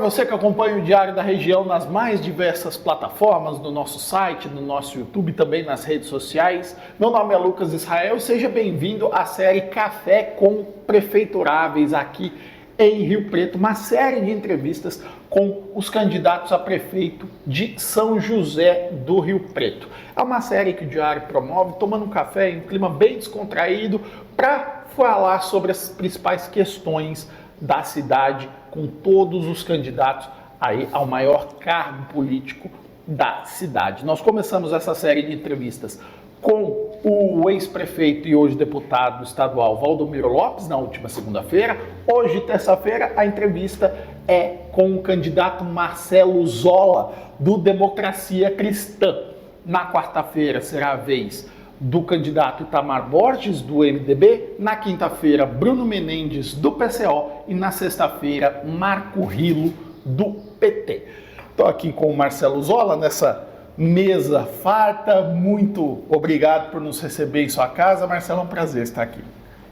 você que acompanha o Diário da Região nas mais diversas plataformas, no nosso site, no nosso YouTube, também nas redes sociais. Meu nome é Lucas Israel, seja bem-vindo à série Café com Prefeituráveis aqui em Rio Preto, uma série de entrevistas com os candidatos a prefeito de São José do Rio Preto. É uma série que o Diário promove, tomando um café em um clima bem descontraído, para falar sobre as principais questões da cidade, com todos os candidatos aí ao maior cargo político da cidade. Nós começamos essa série de entrevistas com o ex-prefeito e hoje deputado estadual Valdomiro Lopes, na última segunda-feira. Hoje, terça-feira, a entrevista é com o candidato Marcelo Zola, do Democracia Cristã. Na quarta-feira será a vez do candidato Itamar Borges, do MDB, na quinta-feira, Bruno Menendez, do PCO, e na sexta-feira, Marco Rilo, do PT. Estou aqui com o Marcelo Zola nessa mesa farta. Muito obrigado por nos receber em sua casa. Marcelo, é um prazer estar aqui.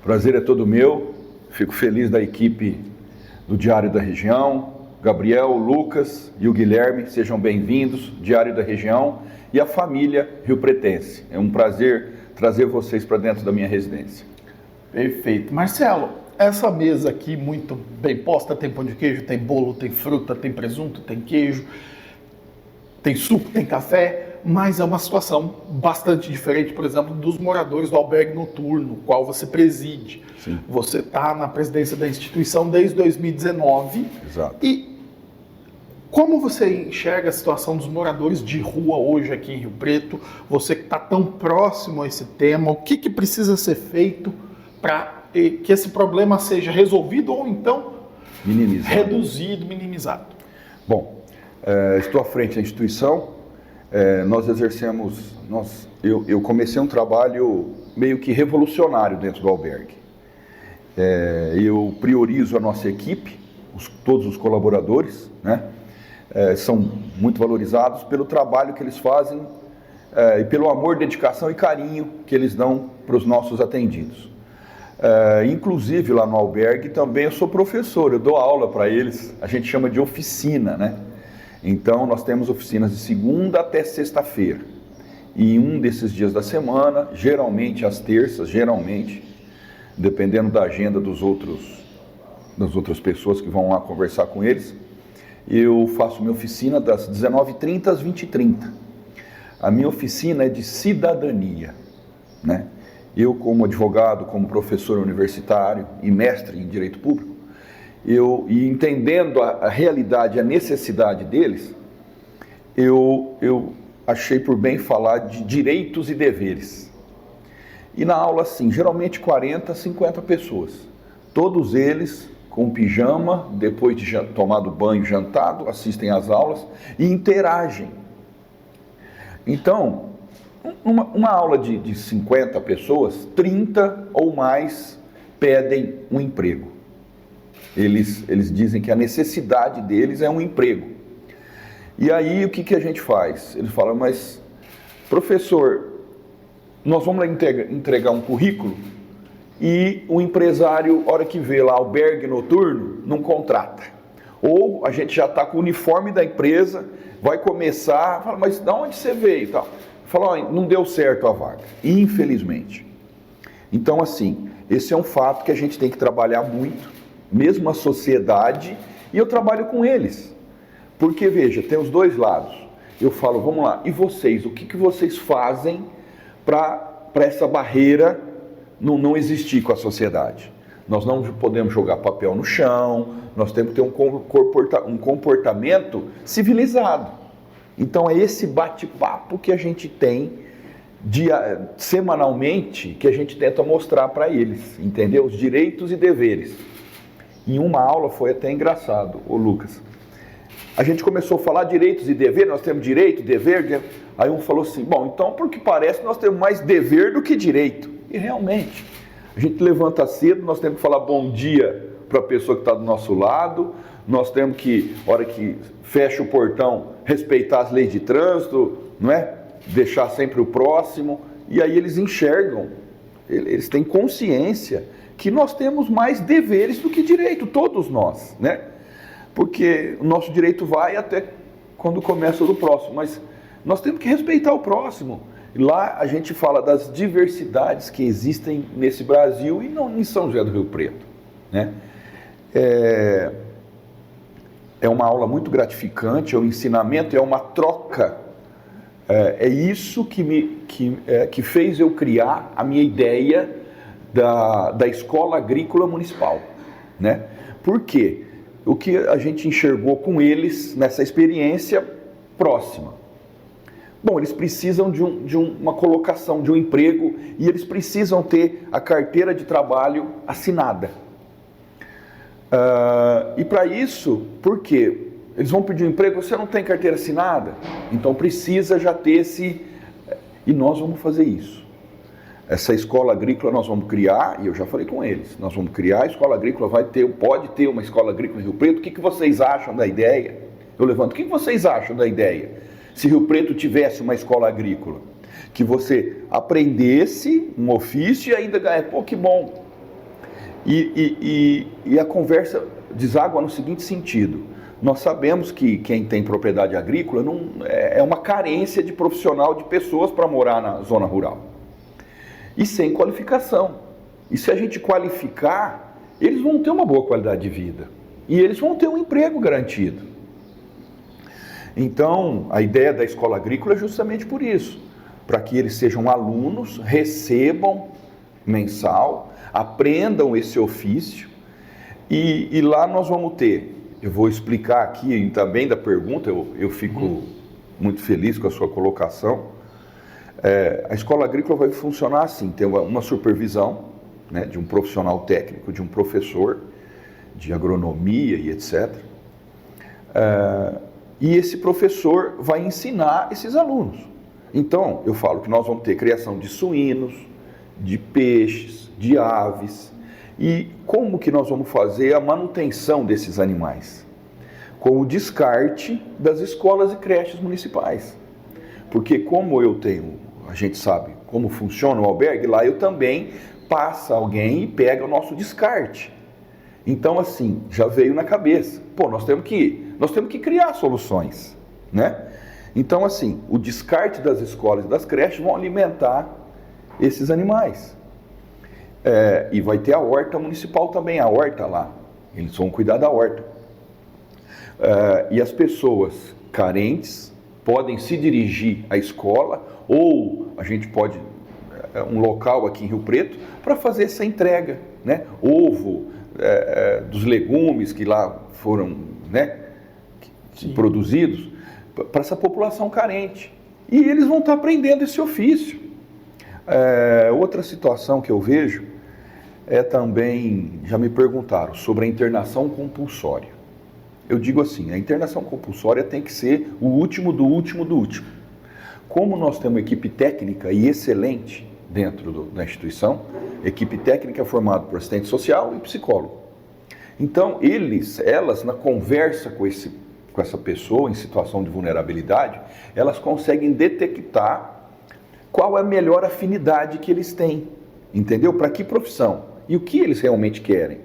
Prazer é todo meu. Fico feliz da equipe do Diário da Região. Gabriel, o Lucas e o Guilherme, sejam bem-vindos. Diário da Região e a família rio-pretense. É um prazer trazer vocês para dentro da minha residência. Perfeito. Marcelo, essa mesa aqui muito bem posta, tem pão de queijo, tem bolo, tem fruta, tem presunto, tem queijo, tem suco, tem café, mas é uma situação bastante diferente, por exemplo, dos moradores do albergue noturno, qual você preside. Sim. Você está na presidência da instituição desde 2019. Exato. E como você enxerga a situação dos moradores de rua hoje aqui em Rio Preto? Você que está tão próximo a esse tema, o que precisa ser feito para que esse problema seja resolvido ou então reduzido, minimizado? Bom, estou à frente da instituição. Nós exercemos, eu comecei um trabalho meio que revolucionário dentro do albergue. Eu priorizo a nossa equipe, todos os colaboradores, né? São muito valorizados pelo trabalho que eles fazem e pelo amor, dedicação e carinho que eles dão para os nossos atendidos. Inclusive lá no albergue também eu sou professor, eu dou aula para eles, a gente chama de oficina, né? Então nós temos oficinas de segunda até sexta-feira, e em um desses dias da semana, geralmente às terças, dependendo da agenda das outras pessoas que vão lá conversar com eles, eu faço minha oficina das 19h30 às 20h30. A minha oficina é de cidadania, né? Eu, como advogado, como professor universitário e mestre em direito público, e entendendo a realidade e a necessidade deles, eu achei por bem falar de direitos e deveres. E na aula, assim, geralmente 40, 50 pessoas, todos eles com pijama, depois de tomado banho, jantado, assistem às aulas e interagem. Então, uma aula de 50 pessoas, 30 ou mais pedem um emprego. Eles dizem que a necessidade deles é um emprego. E aí o que a gente faz? Eles falam, mas professor, nós vamos lá entregar um currículo e o empresário, hora que vê lá albergue noturno, não contrata. Ou a gente já está com o uniforme da empresa, vai começar, fala, mas de onde você veio e tal? Fala, não deu certo a vaga, infelizmente. Então, assim, esse é um fato que a gente tem que trabalhar muito, mesmo a sociedade, e eu trabalho com eles. Porque, veja, tem os dois lados. Eu falo, vamos lá, e vocês, o que vocês fazem para essa barreira não existir com a sociedade? Nós não podemos jogar papel no chão, nós temos que ter um comportamento civilizado. Então é esse bate-papo que a gente tem semanalmente, que a gente tenta mostrar para eles, entendeu? Os direitos e deveres. Em uma aula foi até engraçado, ô Lucas. A gente começou a falar direitos e deveres, nós temos direito, dever, aí um falou assim, bom, então porque parece que nós temos mais dever do que direito. E realmente, a gente levanta cedo, nós temos que falar bom dia para a pessoa que está do nosso lado, nós temos que, na hora que fecha o portão, respeitar as leis de trânsito, não é? Deixar sempre o próximo, e aí eles enxergam, eles têm consciência que nós temos mais deveres do que direito, todos nós, né? porque o nosso direito vai até quando começa o do próximo, mas nós temos que respeitar o próximo. Lá a gente fala das diversidades que existem nesse Brasil e não em São José do Rio Preto, né? É uma aula muito gratificante, é um ensinamento, é uma troca. É isso que fez eu criar a minha ideia da Escola Agrícola Municipal, né? Por quê? O que a gente enxergou com eles nessa experiência próxima? Bom, eles precisam de uma colocação, de um emprego, e eles precisam ter a carteira de trabalho assinada. E para isso, por quê? Eles vão pedir um emprego, você não tem carteira assinada? Então precisa já ter esse... E nós vamos fazer isso. Essa escola agrícola nós vamos criar, e eu já falei com eles, nós vamos criar a escola agrícola, pode ter uma escola agrícola em Rio Preto. O que vocês acham da ideia? Eu levanto, o que vocês acham da ideia? Se Rio Preto tivesse uma escola agrícola, que você aprendesse um ofício e ainda ganha, pô, que bom. E a conversa deságua no seguinte sentido: nós sabemos que quem tem propriedade agrícola é uma carência de profissional, de pessoas para morar na zona rural. E sem qualificação. E se a gente qualificar, eles vão ter uma boa qualidade de vida. E eles vão ter um emprego garantido. Então, a ideia da escola agrícola é justamente por isso. Para que eles sejam alunos, recebam mensal, aprendam esse ofício. E lá nós vamos ter, eu vou explicar aqui também da pergunta, eu fico muito feliz com a sua colocação. A escola agrícola vai funcionar assim: tem uma supervisão, né, de um profissional técnico, de um professor de agronomia e etc. E esse professor vai ensinar esses alunos. Então, eu falo que nós vamos ter criação de suínos, de peixes, de aves. E como que nós vamos fazer a manutenção desses animais? Com o descarte das escolas e creches municipais. Porque como a gente sabe como funciona o albergue, lá eu também passa alguém e pega o nosso descarte. Então, assim, já veio na cabeça. Pô, nós temos que criar soluções, né? Então, assim, o descarte das escolas e das creches vão alimentar esses animais. E vai ter a horta municipal também, a horta lá. Eles vão cuidar da horta. E as pessoas carentes podem se dirigir à escola, ou a gente pode, um local aqui em Rio Preto, para fazer essa entrega, né? Ovo, dos legumes que lá foram, né, produzidos, para essa população carente. E eles vão estar aprendendo esse ofício. Outra situação que eu vejo é também, já me perguntaram sobre a internação compulsória. Eu digo assim, a internação compulsória tem que ser o último do último do último. Como nós temos uma equipe técnica e excelente dentro da instituição, equipe técnica formada por assistente social e psicólogo. Então, elas, na conversa com essa pessoa em situação de vulnerabilidade, elas conseguem detectar qual é a melhor afinidade que eles têm, entendeu? Para que profissão e o que eles realmente querem.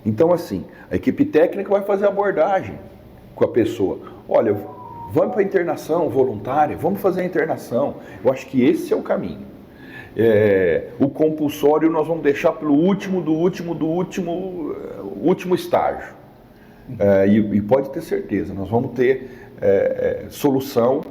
Então, assim, a equipe técnica vai fazer a abordagem com a pessoa. Olha, vamos para a internação voluntária, vamos fazer a internação. Eu acho que esse é o caminho. O compulsório nós vamos deixar pelo último do último estágio. E pode ter certeza, nós vamos ter solução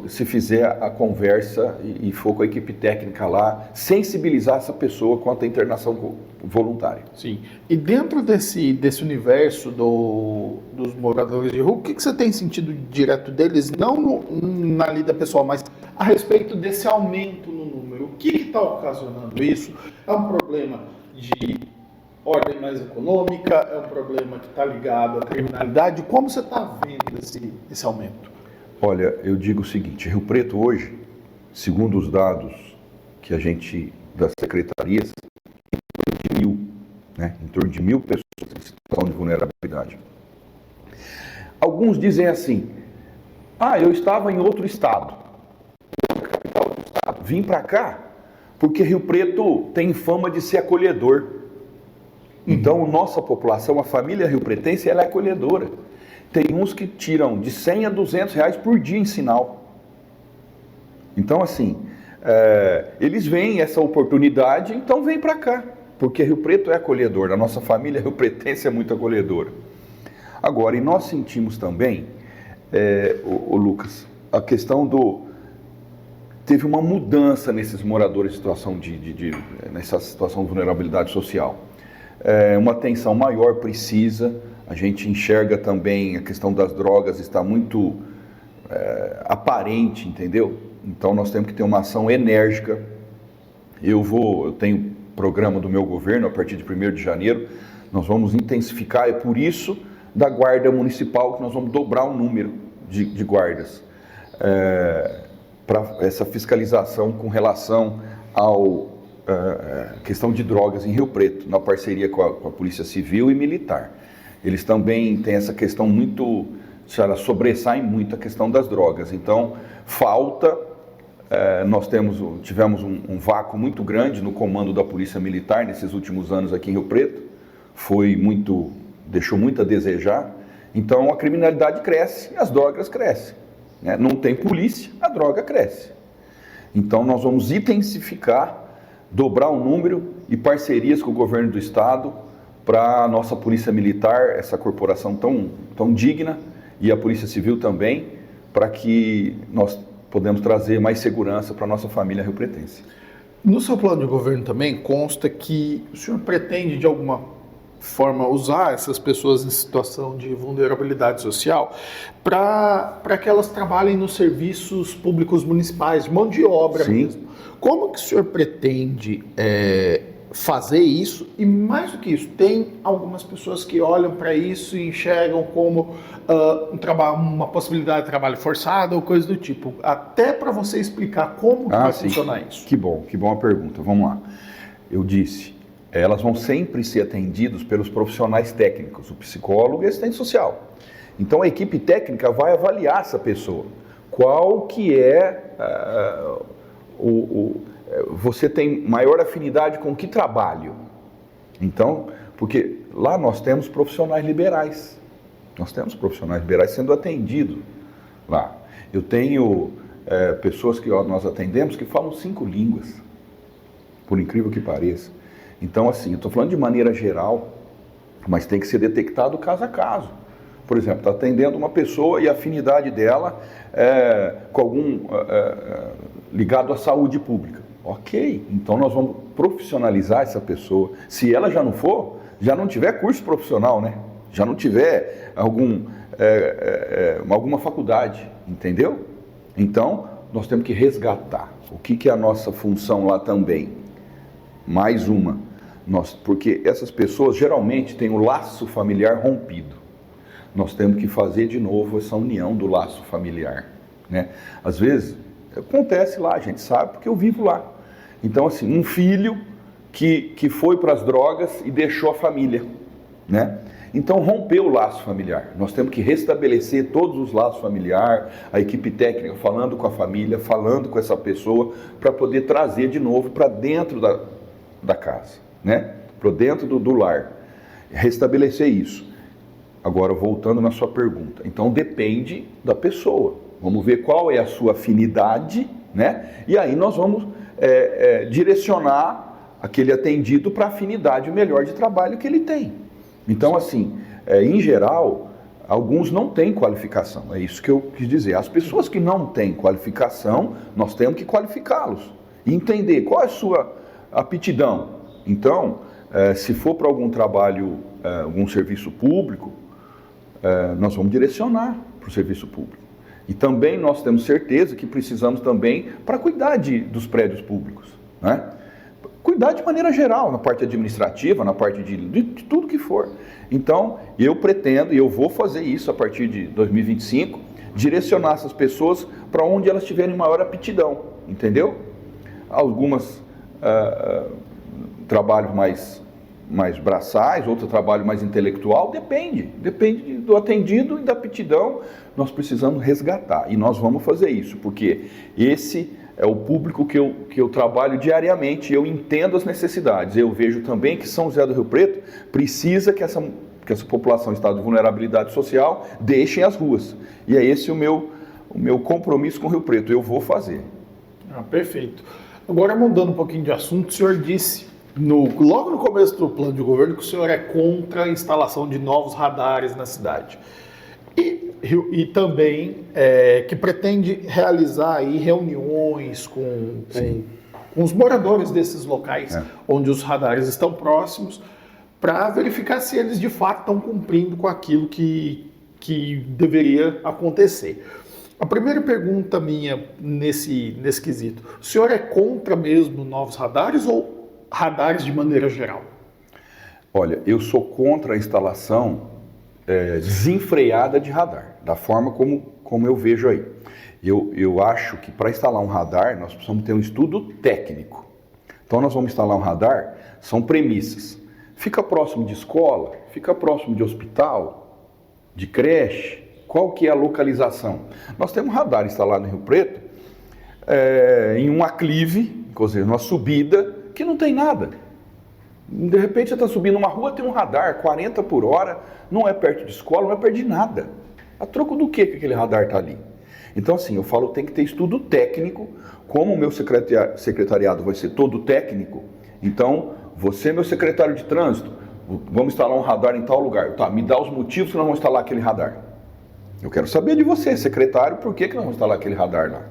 se fizer a conversa e for com a equipe técnica lá, sensibilizar essa pessoa quanto à internação voluntária. Sim. E dentro desse universo dos moradores de rua, o que você tem sentido direto deles, não na lida pessoal, mas a respeito desse aumento no número? O que está ocasionando isso? É um problema de ordem mais econômica? É um problema que está ligado à criminalidade? Como você está vendo esse aumento? Olha, eu digo o seguinte: Rio Preto hoje, segundo os dados que a gente, das secretarias, em torno de 1.000 pessoas em situação de vulnerabilidade. Alguns dizem assim: eu estava em outro estado, na capital do estado, vim para cá porque Rio Preto tem fama de ser acolhedor. Então, nossa população, a família riopretense, ela é acolhedora. Tem uns que tiram de 100 a 200 reais por dia em sinal. Então, assim, eles veem essa oportunidade, então vem para cá, porque Rio Preto é acolhedor, a nossa família riopretense é muito acolhedora. Agora, e nós sentimos também, o Lucas, a questão teve uma mudança nesses moradores em situação nessa situação de vulnerabilidade social. Uma atenção maior precisa, a gente enxerga também a questão das drogas, está muito aparente, entendeu? Então nós temos que ter uma ação enérgica. Eu tenho programa do meu governo, a partir de 1º de janeiro, nós vamos intensificar, é por isso da Guarda Municipal que nós vamos dobrar o número de guardas. Para essa fiscalização com relação à questão de drogas em Rio Preto, na parceria com a Polícia Civil e Militar. Eles também têm essa questão muito, sobressaem muito a questão das drogas. Então, nós tivemos um vácuo muito grande no comando da Polícia Militar nesses últimos anos aqui em Rio Preto, deixou muito a desejar. Então, a criminalidade cresce e as drogas crescem. Não tem polícia, a droga cresce. Então nós vamos intensificar, dobrar o número e parcerias com o governo do estado para a nossa polícia militar, essa corporação tão digna, e a polícia civil também, para que nós podemos trazer mais segurança para a nossa família riopretense. No seu plano de governo também consta que o senhor pretende de alguma forma usar essas pessoas em situação de vulnerabilidade social para que elas trabalhem nos serviços públicos municipais, de mão de obra mesmo. Como que o senhor pretende fazer isso? E mais do que isso, tem algumas pessoas que olham para isso e enxergam como uma possibilidade de trabalho forçado ou coisa do tipo. Até para você explicar como que vai funcionar isso. Que bom a pergunta. Vamos lá. Eu disse, elas vão sempre ser atendidas pelos profissionais técnicos, o psicólogo e o assistente social. Então a equipe técnica vai avaliar essa pessoa. Qual que você tem maior afinidade com que trabalho? Então, porque lá nós temos profissionais liberais. Nós temos profissionais liberais sendo atendidos lá. Eu tenho pessoas que nós atendemos que falam 5 línguas, por incrível que pareça. Então, assim, eu estou falando de maneira geral, mas tem que ser detectado caso a caso. Por exemplo, está atendendo uma pessoa e a afinidade dela com algum ligado à saúde pública. Ok, então nós vamos profissionalizar essa pessoa. Se ela já não tiver curso profissional, né? Já não tiver alguma faculdade, entendeu? Então, nós temos que resgatar. O que é a nossa função lá também? Mais uma, porque essas pessoas geralmente têm o laço familiar rompido. Nós temos que fazer de novo essa união do laço familiar, né? Às vezes, acontece lá, a gente sabe, porque eu vivo lá. Então, assim, um filho que foi para as drogas e deixou a família, né? Então, rompeu o laço familiar. Nós temos que restabelecer todos os laços familiares, a equipe técnica falando com a família, falando com essa pessoa, para poder trazer de novo para dentro da casa, né? Para dentro do lar. Restabelecer isso. Agora, voltando na sua pergunta. Então, depende da pessoa. Vamos ver qual é a sua afinidade, né? E aí nós vamos direcionar aquele atendido para a afinidade melhor de trabalho que ele tem. Então, assim, em geral, alguns não têm qualificação. É isso que eu quis dizer. As pessoas que não têm qualificação, nós temos que qualificá-los. E entender qual é a sua aptidão. Então, se for para algum trabalho, algum serviço público, nós vamos direcionar para o serviço público. E também nós temos certeza que precisamos também para cuidar dos prédios públicos, né? Cuidar de maneira geral, na parte administrativa, na parte de tudo que for. Então, eu pretendo, e eu vou fazer isso a partir de 2025, direcionar essas pessoas para onde elas tiverem maior aptidão, entendeu? Algumas trabalhos mais braçais, outro trabalho mais intelectual, depende do atendido e da aptidão. Nós precisamos resgatar, e nós vamos fazer isso, porque esse é o público que eu trabalho diariamente, eu entendo as necessidades. Eu vejo também que São José do Rio Preto precisa que essa população em estado de vulnerabilidade social deixem as ruas. E é esse o meu compromisso com o Rio Preto, eu vou fazer. Perfeito. Agora, mudando um pouquinho de assunto, o senhor disse, logo no começo do plano de governo, que o senhor é contra a instalação de novos radares na cidade. E também que pretende realizar aí reuniões com os moradores desses locais onde os radares estão próximos, para verificar se eles de fato estão cumprindo com aquilo que deveria acontecer. A primeira pergunta minha nesse quesito, o senhor é contra mesmo novos radares ou radares de maneira geral? Olha, eu sou contra a instalação desenfreada de radar, da forma como eu vejo aí. Eu acho que para instalar um radar nós precisamos ter um estudo técnico. Então nós vamos instalar um radar, são premissas. Fica próximo de escola, fica próximo de hospital, de creche. Qual que é a localização? Nós temos um radar instalado em Rio Preto, em um aclive, quer dizer, numa subida que não tem nada. De repente você está subindo uma rua, tem um radar, 40 por hora, não é perto de escola, não é perto de nada. A troco do que aquele radar está ali? Então assim, eu falo, tem que ter estudo técnico, como o meu secretariado vai ser todo técnico, então você, meu secretário de trânsito, vamos instalar um radar em tal lugar. Tá, me dá os motivos que nós vamos instalar aquele radar. Eu quero saber de você, secretário, por que nós vamos instalar aquele radar lá.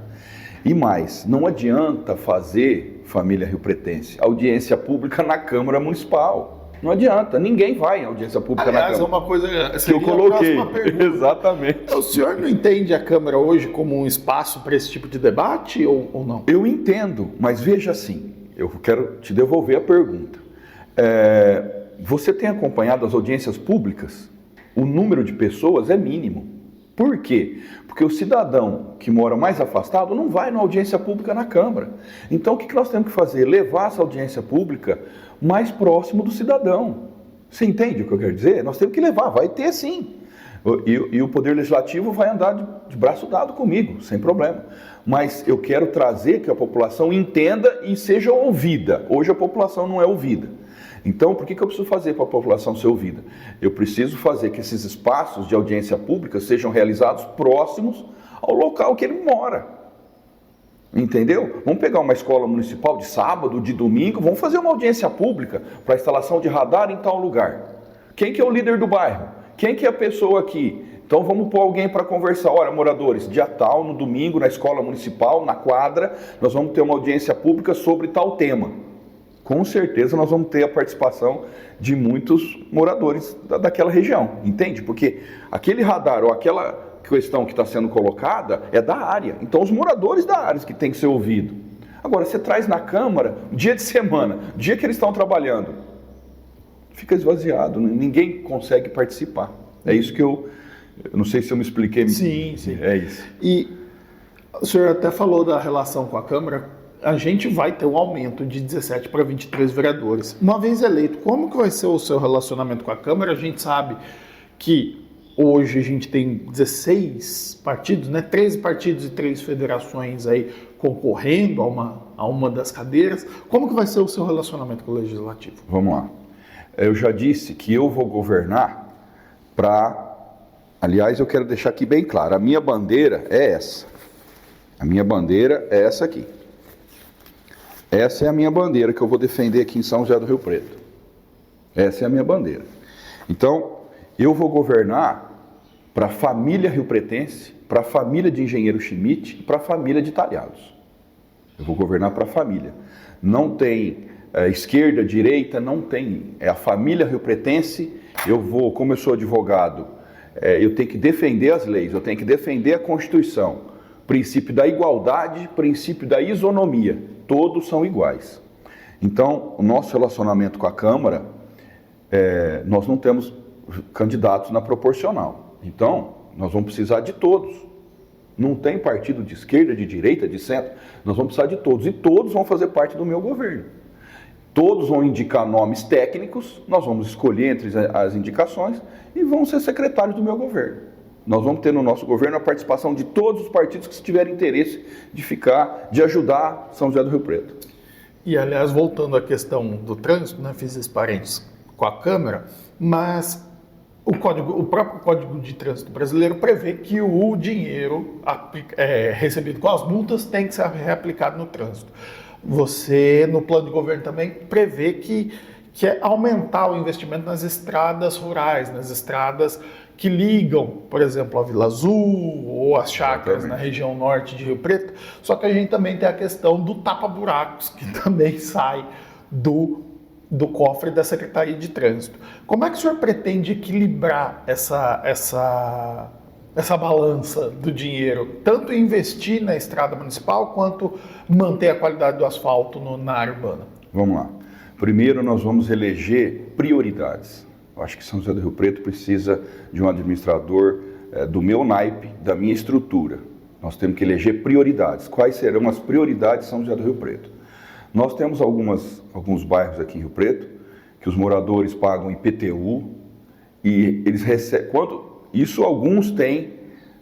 E mais, não adianta fazer, família riopretense, audiência pública na Câmara Municipal. Não adianta, ninguém vai em audiência pública na Câmara. É uma coisa que eu coloquei. Exatamente. O senhor não entende a Câmara hoje como um espaço para esse tipo de debate ou não? Eu entendo, mas veja assim, eu quero te devolver a pergunta. Você tem acompanhado as audiências públicas? O número de pessoas é mínimo. Por quê? Porque o cidadão que mora mais afastado não vai na audiência pública na Câmara. Então o que nós temos que fazer? Levar essa audiência pública mais próximo do cidadão. Você entende o que eu quero dizer? Nós temos que levar, vai ter sim. E o Poder Legislativo vai andar de braço dado comigo, sem problema. Mas eu quero trazer que a população entenda e seja ouvida. Hoje a população não é ouvida. Então, por que eu preciso fazer para a população ser ouvida? Eu preciso fazer que esses espaços de audiência pública sejam realizados próximos ao local que ele mora. Entendeu? Vamos pegar uma escola municipal de sábado, de domingo, vamos fazer uma audiência pública para a instalação de radar em tal lugar. Quem que é o líder do bairro? Quem que é a pessoa aqui? Então vamos pôr alguém para conversar. Olha, moradores, dia tal, no domingo, na escola municipal, na quadra, nós vamos ter uma audiência pública sobre tal tema. Com certeza nós vamos ter a participação de muitos moradores daquela região, entende? Porque aquele radar ou aquela questão que está sendo colocada é da área. Então os moradores da área que tem que ser ouvido. Agora, você traz na Câmara, dia de semana, dia que eles estão trabalhando, fica esvaziado, ninguém consegue participar. É isso que eu não sei se eu me expliquei. Sim. É isso. E o senhor até falou da relação com a Câmara. A gente vai ter um aumento de 17 para 23 vereadores. Uma vez eleito, como que vai ser o seu relacionamento com a Câmara? A gente sabe que hoje a gente tem 16 partidos, 13 partidos e 3 federações aí concorrendo a uma das cadeiras. Como que vai ser o seu relacionamento com o Legislativo? Vamos lá. Eu já disse que eu vou governar para... Aliás, eu quero deixar aqui bem claro, a minha bandeira é essa. A minha bandeira é essa aqui. Essa é a minha bandeira que eu vou defender aqui em São José do Rio Preto. Essa é a minha bandeira. Então, eu vou governar para a família riopretense, para a família de engenheiro Schmidt e para a família de talhados. Eu vou governar para a família. Não tem esquerda, direita, não tem. É a família riopretense. Eu vou, como eu sou advogado, eu tenho que defender as leis, eu tenho que defender a Constituição. Princípio da igualdade, princípio da isonomia, todos são iguais. Então, o nosso relacionamento com a Câmara, nós não temos candidatos na proporcional. Então, nós vamos precisar de todos. Não tem partido de esquerda, de direita, de centro. Nós vamos precisar de todos. E todos vão fazer parte do meu governo. Todos vão indicar nomes técnicos, nós vamos escolher entre as indicações e vão ser secretários do meu governo. Nós vamos ter no nosso governo a participação de todos os partidos que tiverem interesse de ajudar São José do Rio Preto. E, aliás, voltando à questão do trânsito, né, fiz esse parênteses com a Câmara, mas o próprio Código de Trânsito Brasileiro prevê que o dinheiro recebido com as multas tem que ser reaplicado no trânsito. Você, no plano de governo também, prevê que é aumentar o investimento nas estradas rurais, nas estradas que ligam, por exemplo, a Vila Azul ou as chácaras na região norte de Rio Preto. Só que a gente também tem a questão do tapa-buracos, que também sai do cofre da Secretaria de Trânsito. Como é que o senhor pretende equilibrar essa balança do dinheiro, tanto investir na estrada municipal quanto manter a qualidade do asfalto na área urbana? Vamos lá. Primeiro, nós vamos eleger prioridades. Eu acho que São José do Rio Preto precisa de um administrador do meu naipe, da minha estrutura. Nós temos que eleger prioridades. Quais serão as prioridades de São José do Rio Preto? Nós temos alguns bairros aqui em Rio Preto que os moradores pagam IPTU e eles recebem... alguns têm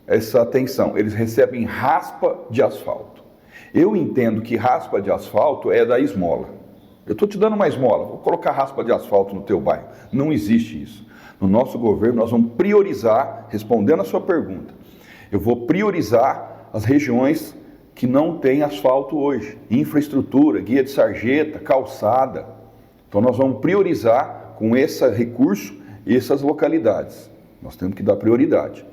essa atenção, eles recebem raspa de asfalto. Eu entendo que raspa de asfalto é da esmola. Eu estou te dando uma esmola, vou colocar raspa de asfalto no teu bairro. Não existe isso. No nosso governo, nós vamos priorizar, respondendo a sua pergunta, eu vou priorizar as regiões que não têm asfalto hoje. Infraestrutura, guia de sarjeta, calçada. Então, nós vamos priorizar com esse recurso essas localidades. Nós temos que dar prioridade.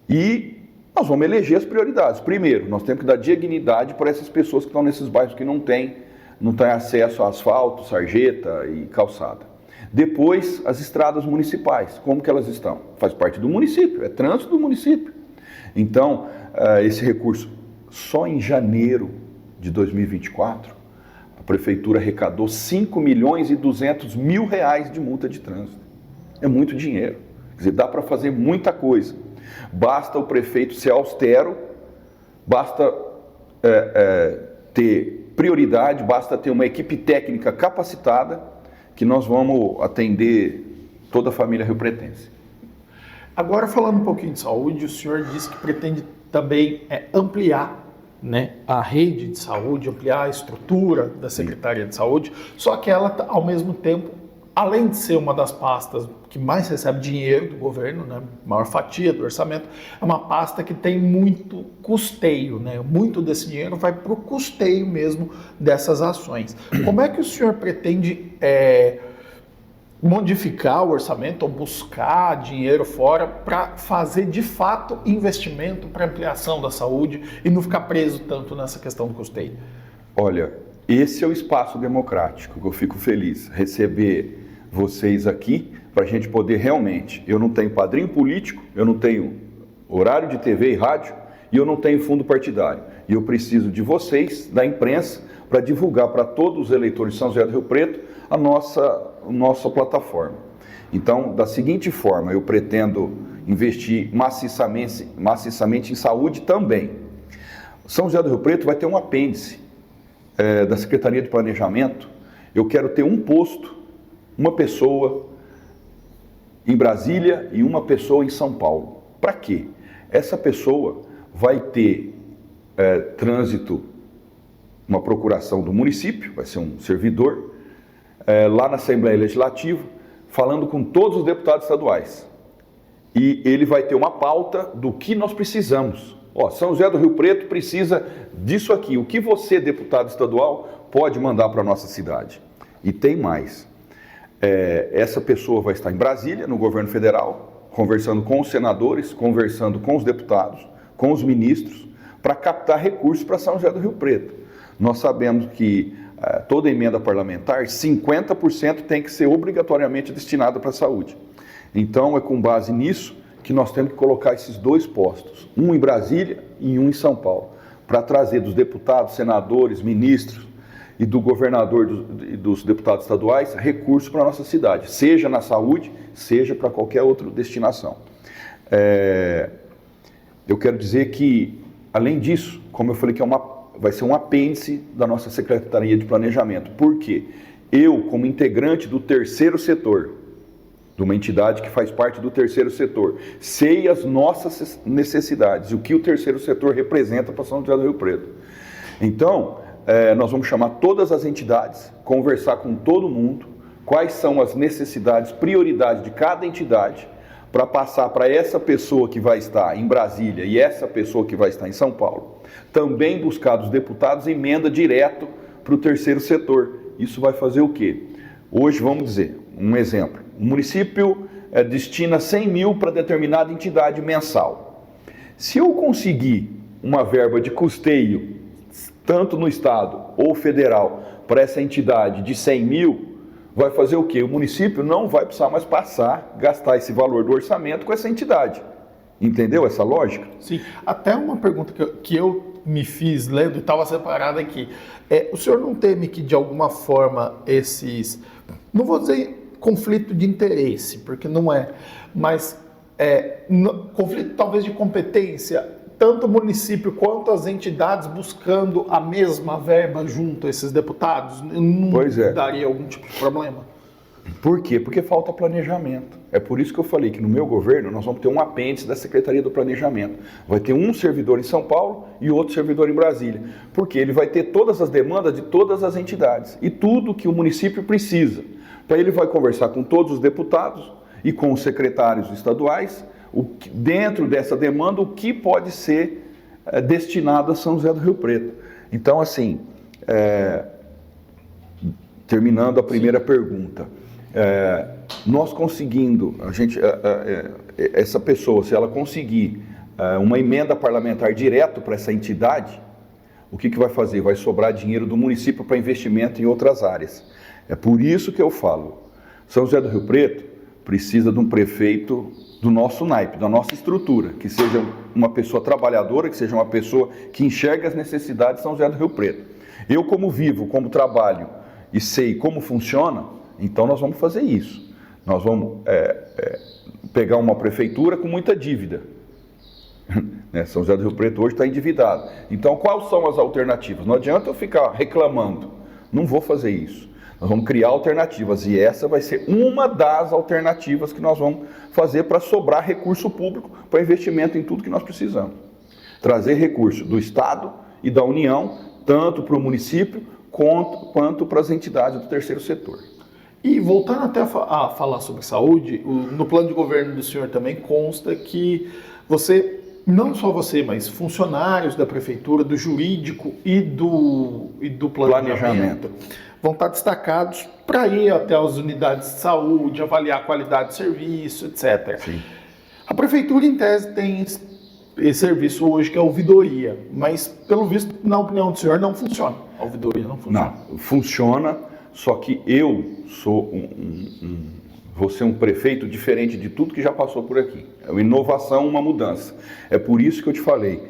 E nós vamos eleger as prioridades. Primeiro, nós temos que dar dignidade para essas pessoas que estão nesses bairros que não têm acesso a asfalto, sarjeta e calçada. Depois, as estradas municipais, como que elas estão? Faz parte do município, é trânsito do município. Então, esse recurso, só em janeiro de 2024, a Prefeitura arrecadou 5.200.000 reais de multa de trânsito. É muito dinheiro. Quer dizer, dá para fazer muita coisa. Basta o prefeito ser austero, basta ter prioridade, basta ter uma equipe técnica capacitada que nós vamos atender toda a família riopretense. Agora, falando um pouquinho de saúde, o senhor disse que pretende também ampliar, né, a rede de saúde, ampliar a estrutura da Secretaria de Saúde, só que ela, ao mesmo tempo, além de ser uma das pastas que mais recebe dinheiro do governo, né, maior fatia do orçamento, é uma pasta que tem muito custeio, né? Muito desse dinheiro vai para o custeio mesmo dessas ações. Como é que o senhor pretende modificar o orçamento ou buscar dinheiro fora para fazer de fato investimento para ampliação da saúde e não ficar preso tanto nessa questão do custeio? Olha, esse é o espaço democrático que eu fico feliz, receber vocês aqui para a gente poder realmente... Eu não tenho padrinho político, eu não tenho horário de TV e rádio e eu não tenho fundo partidário. E eu preciso de vocês, da imprensa, para divulgar para todos os eleitores de São José do Rio Preto a nossa plataforma. Então, da seguinte forma, eu pretendo investir maciçamente em saúde também. São José do Rio Preto vai ter um apêndice da Secretaria de Planejamento. Eu quero ter um posto, uma pessoa em Brasília e uma pessoa em São Paulo. Para quê? Essa pessoa vai ter trânsito, uma procuração do município, vai ser um servidor, lá na Assembleia Legislativa, falando com todos os deputados estaduais. E ele vai ter uma pauta do que nós precisamos. São José do Rio Preto precisa disso aqui. O que você, deputado estadual, pode mandar para a nossa cidade? E tem mais. Essa pessoa vai estar em Brasília, no governo federal, conversando com os senadores, conversando com os deputados, com os ministros, para captar recursos para São José do Rio Preto. Nós sabemos que toda emenda parlamentar, 50% tem que ser obrigatoriamente destinada para a saúde. Então, é com base nisso que nós temos que colocar esses dois postos, um em Brasília e um em São Paulo, para trazer dos deputados, senadores, ministros e do governador e dos deputados estaduais recursos para a nossa cidade, seja na saúde, seja para qualquer outra destinação. Eu quero dizer que, além disso, como eu falei, que vai ser um apêndice da nossa Secretaria de Planejamento. Por quê? Eu, como integrante do terceiro setor, de uma entidade que faz parte do terceiro setor. Sei as nossas necessidades e o que o terceiro setor representa para São José do Rio Preto. Então, nós vamos chamar todas as entidades, conversar com todo mundo, quais são as necessidades, prioridades de cada entidade, para passar para essa pessoa que vai estar em Brasília e essa pessoa que vai estar em São Paulo. Também buscar dos deputados emenda direto para o terceiro setor. Isso vai fazer o quê? Hoje, vamos dizer, um exemplo. O município destina 100 mil para determinada entidade mensal. Se eu conseguir uma verba de custeio, tanto no estado ou federal, para essa entidade de 100 mil, vai fazer o quê? O município não vai precisar mais gastar esse valor do orçamento com essa entidade. Entendeu essa lógica? Sim. Até uma pergunta que eu me fiz lendo e estava separada aqui. O senhor não teme que, de alguma forma, esses... Não vou dizer conflito de interesse, porque não é, mas conflito talvez de competência, tanto o município quanto as entidades buscando a mesma verba junto a esses deputados, não daria algum tipo de problema? Por quê? Porque falta planejamento. É por isso que eu falei que no meu governo nós vamos ter um apêndice da Secretaria do Planejamento. Vai ter um servidor em São Paulo e outro servidor em Brasília. Porque ele vai ter todas as demandas de todas as entidades e tudo que o município precisa. Então ele vai conversar com todos os deputados e com os secretários estaduais, dentro dessa demanda, o que pode ser destinado a São José do Rio Preto. Então, assim, terminando a primeira pergunta, nós conseguindo, essa pessoa, se ela conseguir uma emenda parlamentar direto para essa entidade, o que vai fazer? Vai sobrar dinheiro do município para investimento em outras áreas. É por isso que eu falo, São José do Rio Preto precisa de um prefeito do nosso naipe, da nossa estrutura, que seja uma pessoa trabalhadora, que seja uma pessoa que enxergue as necessidades de São José do Rio Preto. Eu, como vivo, como trabalho e sei como funciona, então nós vamos fazer isso. Nós vamos pegar uma prefeitura com muita dívida. São José do Rio Preto hoje está endividado. Então, quais são as alternativas? Não adianta eu ficar reclamando. Não vou fazer isso. Nós vamos criar alternativas e essa vai ser uma das alternativas que nós vamos fazer para sobrar recurso público para investimento em tudo que nós precisamos. Trazer recurso do Estado e da União, tanto para o município quanto para as entidades do terceiro setor. E voltando até a falar sobre saúde, no plano de governo do senhor também consta que você, não só você, mas funcionários da prefeitura, do jurídico e do planejamento vão estar destacados para ir até as unidades de saúde, avaliar a qualidade de serviço, etc. Sim. A prefeitura, em tese, tem esse serviço hoje que é a ouvidoria, mas, pelo visto, na opinião do senhor, não funciona. A ouvidoria não funciona. Não, funciona, só que eu sou vou ser um prefeito diferente de tudo que já passou por aqui. É uma inovação, uma mudança. É por isso que eu te falei,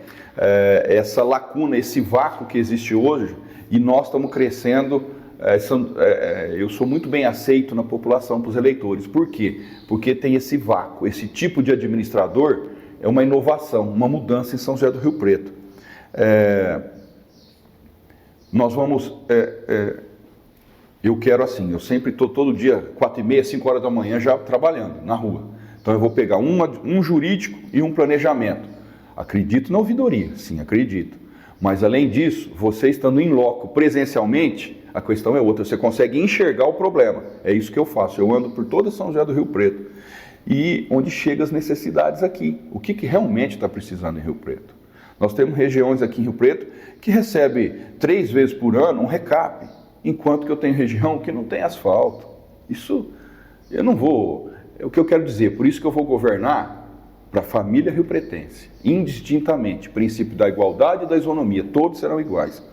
essa lacuna, esse vácuo que existe hoje, e nós estamos crescendo. Eu sou muito bem aceito na população, para os eleitores. Por quê? Porque tem esse vácuo, esse tipo de administrador é uma inovação, uma mudança em São José do Rio Preto. Nós vamos... eu quero assim, eu sempre estou todo dia, 4h30, 5 horas da manhã, já trabalhando na rua. Então eu vou pegar um jurídico e um planejamento. Acredito na ouvidoria, sim, acredito. Mas além disso, você estando em loco presencialmente, a questão é outra, você consegue enxergar o problema. É isso que eu faço, eu ando por toda São José do Rio Preto. E onde chegam as necessidades aqui, o que realmente está precisando em Rio Preto. Nós temos regiões aqui em Rio Preto que recebe 3 vezes por ano um recap, enquanto que eu tenho região que não tem asfalto. Isso, eu não vou... É o que eu quero dizer, por isso que eu vou governar para a família riopretense, indistintamente, princípio da igualdade e da isonomia, todos serão iguais.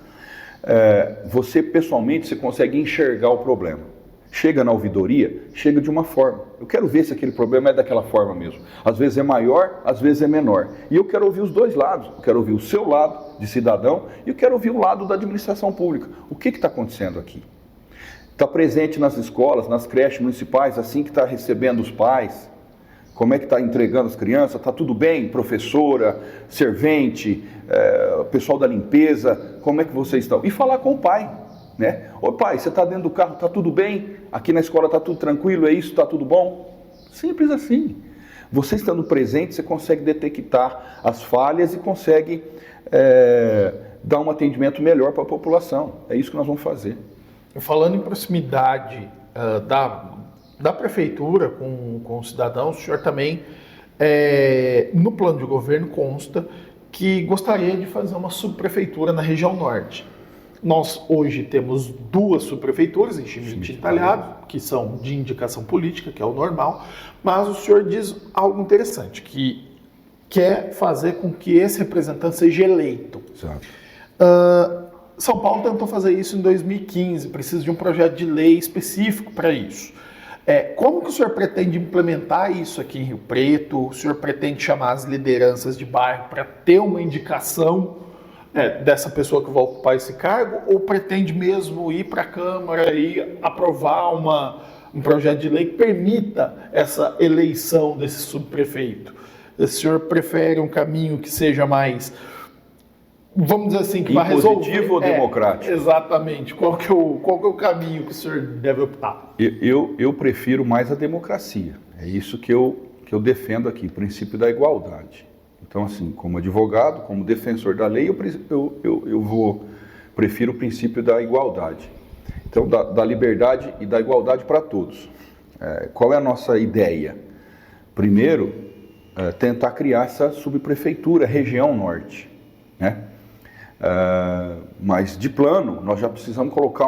Você pessoalmente, você consegue enxergar o problema. Chega na ouvidoria, chega de uma forma. Eu quero ver se aquele problema é daquela forma mesmo. Às vezes é maior, às vezes é menor. E eu quero ouvir os dois lados. Eu quero ouvir o seu lado de cidadão e eu quero ouvir o lado da administração pública. O que está acontecendo aqui? Está presente nas escolas, nas creches municipais, assim que está recebendo os pais? Como é que está entregando as crianças? Está tudo bem? Professora, servente, pessoal da limpeza, como é que vocês estão? E falar com o pai, né? Ô pai, você está dentro do carro, está tudo bem? Aqui na escola está tudo tranquilo, é isso? Está tudo bom? Simples assim. Você estando presente, você consegue detectar as falhas e consegue dar um atendimento melhor para a população. É isso que nós vamos fazer. Falando em proximidade da prefeitura com o cidadão, o senhor também, no plano de governo, consta que gostaria de fazer uma subprefeitura na região norte. Nós hoje temos 2 subprefeituras em Chimitim e Talhado, que são de indicação política, que é o normal, mas o senhor diz algo interessante, que quer fazer com que esse representante seja eleito. Exato. São Paulo tentou fazer isso em 2015, precisa de um projeto de lei específico para isso. Como que o senhor pretende implementar isso aqui em Rio Preto? O senhor pretende chamar as lideranças de bairro para ter uma indicação dessa pessoa que vai ocupar esse cargo, ou pretende mesmo ir para a Câmara e aprovar um projeto de lei que permita essa eleição desse subprefeito? O senhor prefere um caminho que seja mais, vamos dizer assim, que vai resolver... Impositivo ou democrático? Exatamente. Qual que é o caminho que o senhor deve optar? Eu prefiro mais a democracia. É isso que eu defendo aqui, o princípio da igualdade. Então, assim, como advogado, como defensor da lei, eu prefiro o princípio da igualdade. Então, da liberdade e da igualdade para todos. Qual é a nossa ideia? Primeiro, tentar criar essa subprefeitura, região norte, né? Mas, de plano, nós já precisamos colocar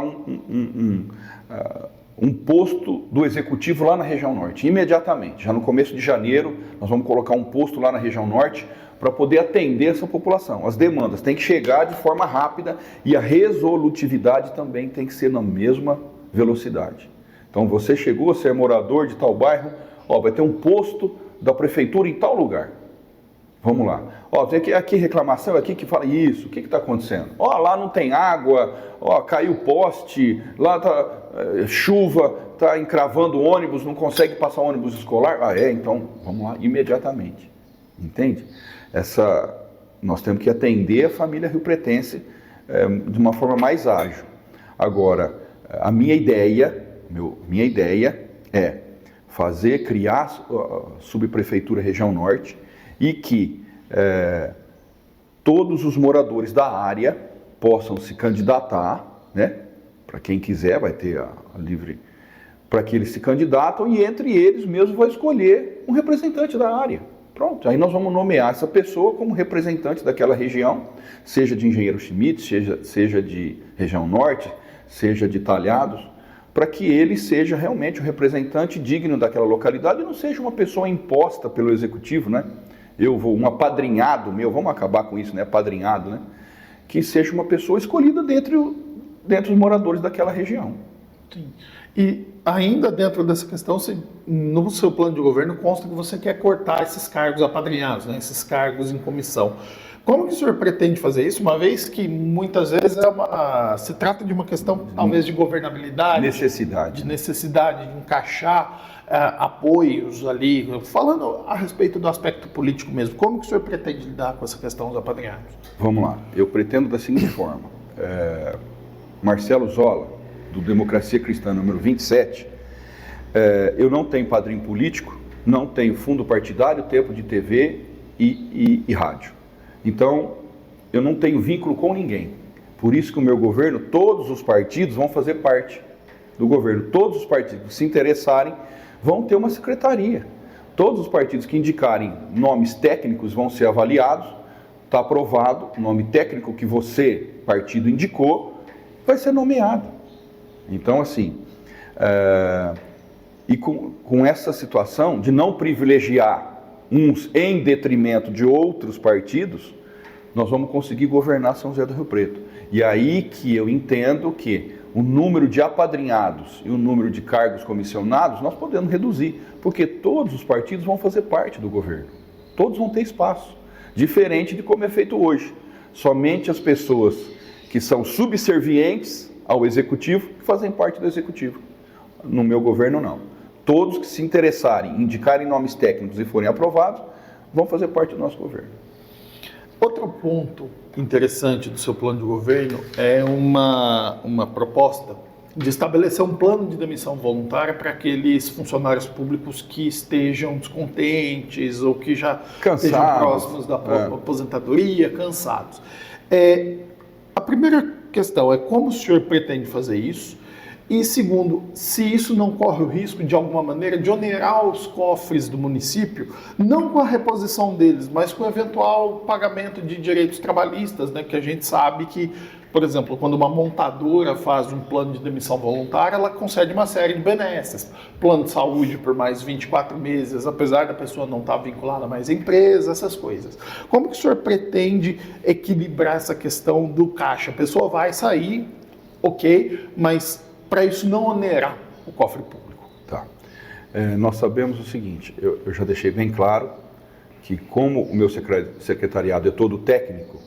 um posto do executivo lá na região norte, imediatamente. Já no começo de janeiro, nós vamos colocar um posto lá na região norte para poder atender essa população. As demandas têm que chegar de forma rápida e a resolutividade também tem que ser na mesma velocidade. Então, você chegou, você é morador de tal bairro, vai ter um posto da prefeitura em tal lugar. Vamos lá. Tem aqui reclamação, aqui que fala isso, o que está acontecendo? Lá não tem água, caiu poste, lá tá chuva, está encravando ônibus, não consegue passar ônibus escolar. Então vamos lá imediatamente. Entende? Nós temos que atender a família riopretense de uma forma mais ágil. Agora, a minha ideia é criar a subprefeitura região norte e que todos os moradores da área possam se candidatar, né? Para quem quiser, vai ter a livre, para que eles se candidatam e entre eles mesmo vai escolher um representante da área. Pronto, aí nós vamos nomear essa pessoa como representante daquela região, seja de Engenheiro Schmidt, seja de região norte, seja de Talhados, para que ele seja realmente um representante digno daquela localidade e não seja uma pessoa imposta pelo executivo, né? Um apadrinhado meu, vamos acabar com isso, né? Apadrinhado, né? Que seja uma pessoa escolhida dentre os moradores daquela região. Sim. E ainda dentro dessa questão, no seu plano de governo consta que você quer cortar esses cargos apadrinhados, né? Esses cargos em comissão. Como que o senhor pretende fazer isso, uma vez que muitas vezes se trata de uma questão, talvez, de governabilidade, de necessidade de encaixar apoios ali, falando a respeito do aspecto político mesmo, como que o senhor pretende lidar com essa questão dos apadrinhados? Vamos lá, eu pretendo da seguinte forma, Marcelo Zola, do Democracia Cristã número 27, eu não tenho padrinho político, não tenho fundo partidário, tempo de TV e rádio. Então, eu não tenho vínculo com ninguém. Por isso que o meu governo, todos os partidos vão fazer parte do governo. Todos os partidos que se interessarem vão ter uma secretaria. Todos os partidos que indicarem nomes técnicos vão ser avaliados. Está aprovado, o nome técnico que você, partido, indicou, vai ser nomeado. Então, assim, e com essa situação de não privilegiar uns em detrimento de outros partidos, nós vamos conseguir governar São José do Rio Preto. E aí que eu entendo que o número de apadrinhados e o número de cargos comissionados nós podemos reduzir, porque todos os partidos vão fazer parte do governo. Todos vão ter espaço, diferente de como é feito hoje. Somente as pessoas que são subservientes ao executivo que fazem parte do executivo. No meu governo, não. Todos que se interessarem, indicarem nomes técnicos e forem aprovados, vão fazer parte do nosso governo. Outro ponto interessante do seu plano de governo é uma proposta de estabelecer um plano de demissão voluntária para aqueles funcionários públicos que estejam descontentes ou que já estejam próximos da aposentadoria, cansados. A primeira questão é como o senhor pretende fazer isso? E segundo, se isso não corre o risco, de alguma maneira, de onerar os cofres do município, não com a reposição deles, mas com o eventual pagamento de direitos trabalhistas, né? Que a gente sabe que, por exemplo, quando uma montadora faz um plano de demissão voluntária, ela concede uma série de benesses. Plano de saúde por mais 24 meses, apesar da pessoa não estar vinculada mais à empresa, essas coisas. Como que o senhor pretende equilibrar essa questão do caixa? A pessoa vai sair, ok, mas para isso não onerar o cofre público. Tá. Nós sabemos o seguinte, eu já deixei bem claro que como o meu secretariado é todo técnico,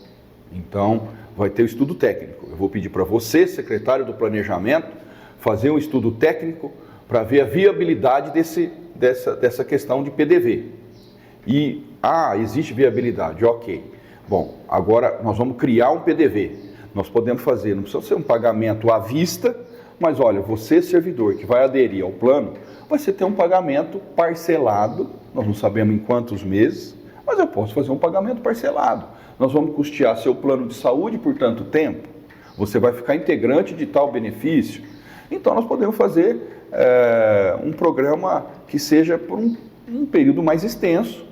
então vai ter o estudo técnico. Eu vou pedir para você, secretário do Planejamento, fazer um estudo técnico para ver a viabilidade dessa questão de PDV. E, existe viabilidade, ok. Bom, agora nós vamos criar um PDV. Nós podemos fazer, não precisa ser um pagamento à vista, mas olha, você, servidor, que vai aderir ao plano, você tem um pagamento parcelado, nós não sabemos em quantos meses, mas eu posso fazer um pagamento parcelado. Nós vamos custear seu plano de saúde por tanto tempo, você vai ficar integrante de tal benefício. Então nós podemos fazer um programa que seja por um período mais extenso,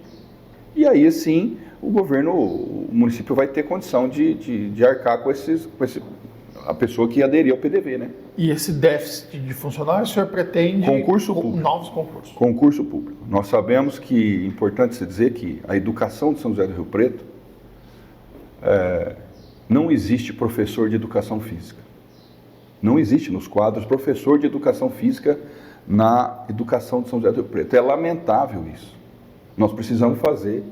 e aí sim o município vai ter condição de arcar com a pessoa que aderir ao PDV, né? E esse déficit de funcionários, o senhor pretende concurso público. Novos concursos? Concurso público. Nós sabemos que é importante se dizer que a educação de São José do Rio Preto não existe professor de educação física. Não existe nos quadros professor de educação física na educação de São José do Rio Preto. É lamentável isso. Nós precisamos fazer.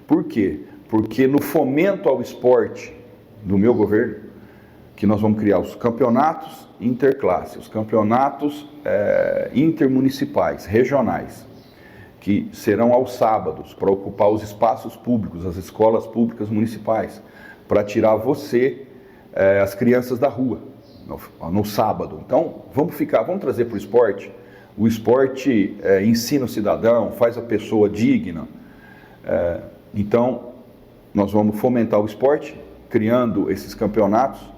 Por quê? Porque no fomento ao esporte do meu governo, que nós vamos criar os campeonatos interclasse, os campeonatos intermunicipais, regionais, que serão aos sábados, para ocupar os espaços públicos, as escolas públicas municipais, para tirar as crianças da rua, no sábado. Então, vamos trazer para o esporte. O esporte ensina o cidadão, faz a pessoa digna. Então, nós vamos fomentar o esporte, criando esses campeonatos.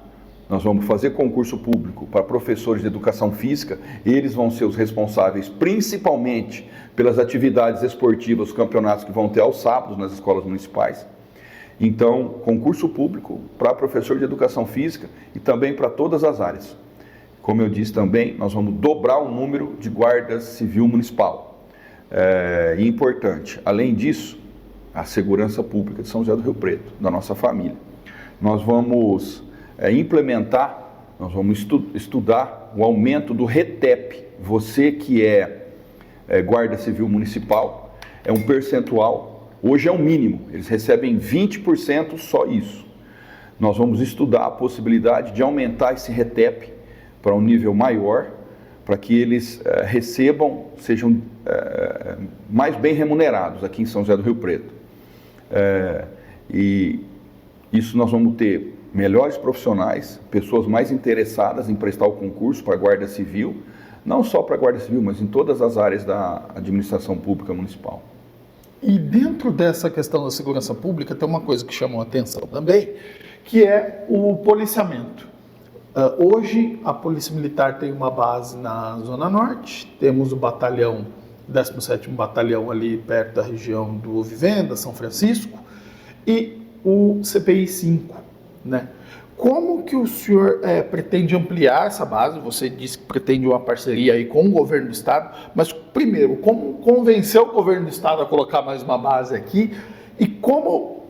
Nós vamos fazer concurso público para professores de educação física, eles vão ser os responsáveis principalmente pelas atividades esportivas, os campeonatos que vão ter aos sábados nas escolas municipais. Então, concurso público para professor de educação física e também para todas as áreas. Como eu disse também, nós vamos dobrar o número de guarda civil municipal. E importante, além disso, a segurança pública de São José do Rio Preto, da nossa família. Nós vamos nós vamos estudar o aumento do RETEP. Você que é guarda civil municipal, é um percentual, hoje é um mínimo, eles recebem 20% só isso. Nós vamos estudar a possibilidade de aumentar esse RETEP para um nível maior, para que eles sejam mais bem remunerados aqui em São José do Rio Preto. E isso nós vamos ter melhores profissionais, pessoas mais interessadas em prestar o concurso para a Guarda Civil, não só para a Guarda Civil, mas em todas as áreas da administração pública municipal. E dentro dessa questão da segurança pública tem uma coisa que chamou a atenção também, que é o policiamento. Hoje a Polícia Militar tem uma base na Zona Norte, temos o batalhão, 17º Batalhão ali perto da região do Vivenda, São Francisco, e o CPI 5, né? Como que o senhor pretende ampliar essa base? Você disse que pretende uma parceria aí com o governo do estado, mas primeiro, como convencer o governo do estado a colocar mais uma base aqui e como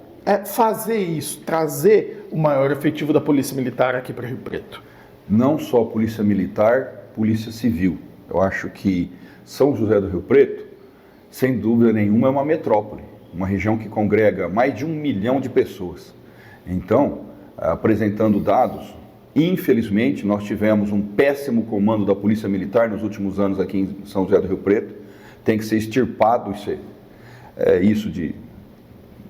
fazer isso, trazer o maior efetivo da Polícia Militar aqui para Rio Preto? Não só Polícia Militar, Polícia Civil. Eu acho que São José do Rio Preto, sem dúvida nenhuma, é uma metrópole, uma região que congrega mais de 1 milhão de pessoas. Então, apresentando dados, infelizmente nós tivemos um péssimo comando da Polícia Militar nos últimos anos aqui em São José do Rio Preto. Tem que ser extirpado isso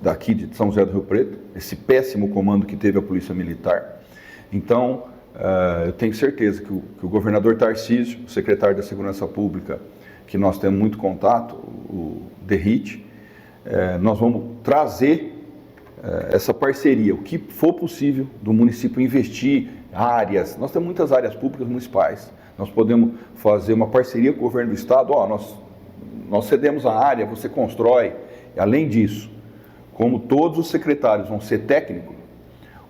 daqui de São José do Rio Preto, esse péssimo comando que teve a Polícia Militar. Então, Eu tenho certeza que o governador Tarcísio, o secretário da Segurança Pública, que nós temos muito contato, o Derrite, nós vamos trazer essa parceria, o que for possível do município investir áreas. Nós temos muitas áreas públicas municipais, nós podemos fazer uma parceria com o governo do estado. Nós cedemos a área, você constrói. Além disso, como todos os secretários vão ser técnicos,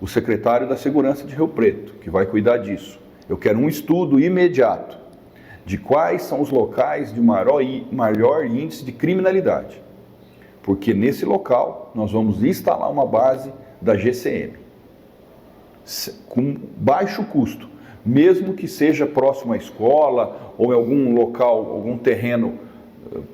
o secretário da Segurança de Rio Preto, que vai cuidar disso, eu quero um estudo imediato de quais são os locais de maior índice de criminalidade, porque nesse local nós vamos instalar uma base da GCM, com baixo custo, mesmo que seja próximo à escola ou em algum local, algum terreno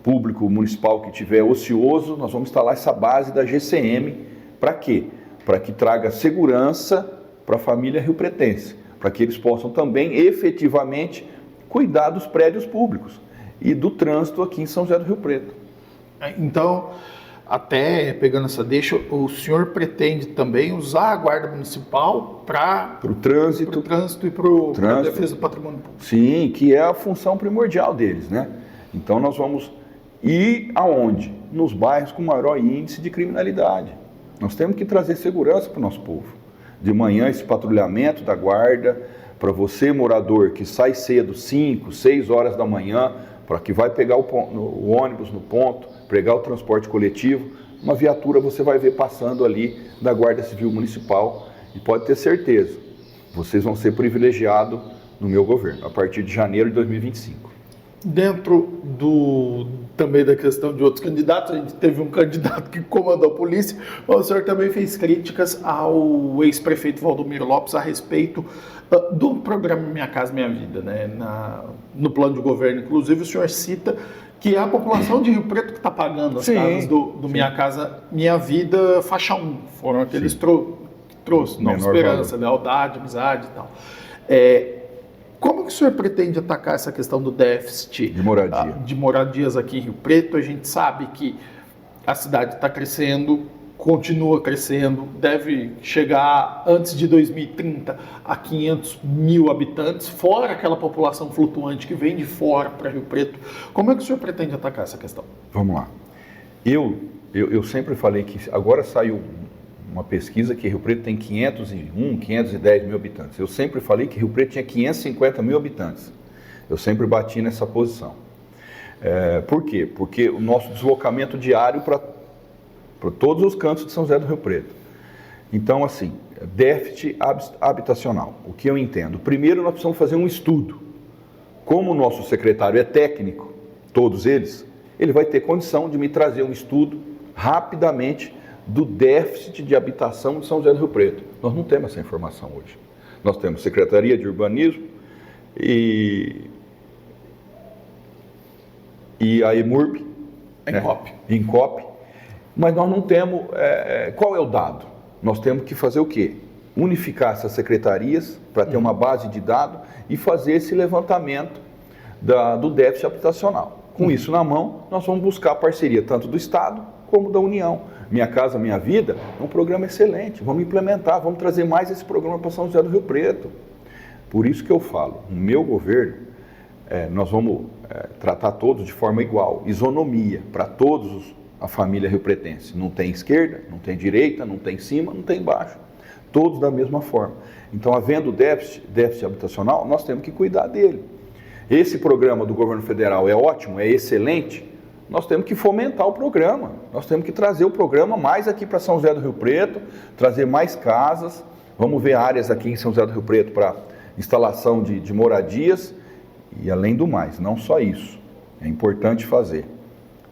público municipal que tiver ocioso, nós vamos instalar essa base da GCM. Para quê? Para que traga segurança para a família riopretense, para que eles possam também efetivamente cuidar dos prédios públicos e do trânsito aqui em São José do Rio Preto. Então, até pegando essa deixa, o senhor pretende também usar a Guarda Municipal para o trânsito e para a defesa do patrimônio público? Sim, que é a função primordial deles, né? Então nós vamos ir aonde? Nos bairros com maior índice de criminalidade. Nós temos que trazer segurança para o nosso povo. De manhã esse patrulhamento da guarda, para você morador que sai cedo, 5, 6 horas da manhã, para que vai pegar o ônibus no ponto, pegar o transporte coletivo, uma viatura você vai ver passando ali da Guarda Civil Municipal, e pode ter certeza, vocês vão ser privilegiados no meu governo, a partir de janeiro de 2025. Dentro também da questão de outros candidatos, a gente teve um candidato que comandou a polícia, mas o senhor também fez críticas ao ex-prefeito Valdomiro Lopes a respeito do programa Minha Casa Minha Vida, né? No plano de governo, inclusive, o senhor cita que é a população de Rio Preto que está pagando as casas do Minha Casa Minha Vida faixa 1, foram aqueles que trouxe nova esperança, lealdade, amizade e tal. Como que o senhor pretende atacar essa questão do déficit de moradias aqui em Rio Preto? A gente sabe que a cidade está crescendo, continua crescendo, deve chegar antes de 2030 a 500 mil habitantes, fora aquela população flutuante que vem de fora para Rio Preto. Como é que o senhor pretende atacar essa questão? Vamos lá. Eu sempre falei que agora saiu uma pesquisa que Rio Preto tem 510 mil habitantes. Eu sempre falei que Rio Preto tinha 550 mil habitantes. Eu sempre bati nessa posição. Por quê? Porque o nosso deslocamento diário para todos os cantos de São José do Rio Preto. Então, assim, déficit habitacional. O que eu entendo? Primeiro, nós precisamos fazer um estudo. Como o nosso secretário é técnico, todos eles, ele vai ter condição de me trazer um estudo rapidamente do déficit de habitação de São José do Rio Preto. Nós não temos essa informação hoje. Nós temos Secretaria de Urbanismo e a EMURB, INCOP, mas nós não temos... qual é o dado? Nós temos que fazer o quê? Unificar essas secretarias para ter uma base de dados e fazer esse levantamento do déficit habitacional. Com isso na mão, nós vamos buscar a parceria tanto do Estado como da União. Minha Casa Minha Vida é um programa excelente, vamos implementar, vamos trazer mais esse programa para São José do Rio Preto. Por isso que eu falo, no meu governo, nós vamos tratar todos de forma igual, isonomia, para todos a família riopretense. Não tem esquerda, não tem direita, não tem cima, não tem embaixo. Todos da mesma forma. Então, havendo déficit habitacional, nós temos que cuidar dele. Esse programa do governo federal é ótimo, é excelente, nós temos que fomentar o programa, nós temos que trazer o programa mais aqui para São José do Rio Preto, trazer mais casas, vamos ver áreas aqui em São José do Rio Preto para instalação de moradias e além do mais, não só isso, é importante fazer.